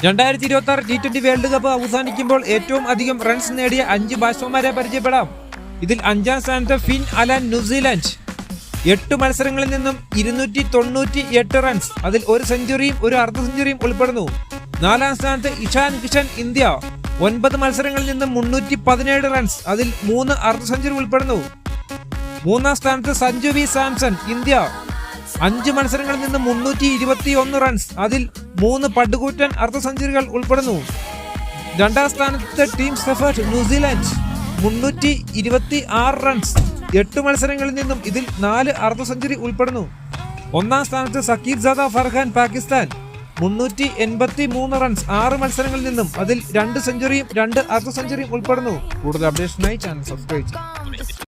2026 T20 world cup അവസാനിക്കുമ്പോൾ ഏറ്റവും അധികം റൺസ് നേടിയ 5 ബാറ്റ്സ്മാൻമാരെ പരിചയപ്പെടാം. ഇതിൽ 5ാം സ്ഥാനത്ത് ഫിൻ അലൻ ന്യൂസിലാൻഡ് 8 മത്സരങ്ങളിൽ നിന്നും 298 റൺസ്, അതിൽ ഒരു സെഞ്ചുറിയും ഒരു അർദ്ധ സെഞ്ചുറിയും ഉൾപ്പെടുന്നു. 4ാം സ്ഥാനത്ത് ഇഷാൻ കിഷൻ ഇന്ത്യ 9 മത്സരങ്ങളിൽ നിന്നും 317 റൺസ്, അതിൽ 3 അർദ്ധ സെഞ്ചുറി ഉൾപ്പെടുന്നു. 3ാം സ്ഥാനത്ത് സഞ്ജു വി സാംസൺ ഇന്ത്യ 5 മത്സരങ്ങളിൽ നിന്ന് 321 റൺസ്, അതിൽ 3 പടുകൂറ്റൻ അർദ്ധ സെഞ്ചുറികൾ ഉൾപ്പെടുന്നു. 2ാം സ്ഥാനത്ത് ടീം സ്റ്റെഫേർട്ട് ന്യൂസിലാൻഡ് 326 റൺസ് 8 മത്സരങ്ങളിൽ നിന്നും, ഇതിൽ 4 അർദ്ധ സെഞ്ചുറി ഉൾപ്പെടുന്നു. 1ാം സ്ഥാനത്ത് സക്കീബ് സാദ ഫർഹാൻ പാകിസ്ഥാൻ 383 റൺസ് 6 മത്സരങ്ങളിൽ നിന്നും, അതിൽ 2 സെഞ്ചുറിയും 2 അർദ്ധ സെഞ്ചുറിയും ഉൾപ്പെടുന്നു. കൂടുതൽ അപ്ഡേഷനായി ചാനൽ സബ്സ്ക്രൈബ് ചെയ്യുക.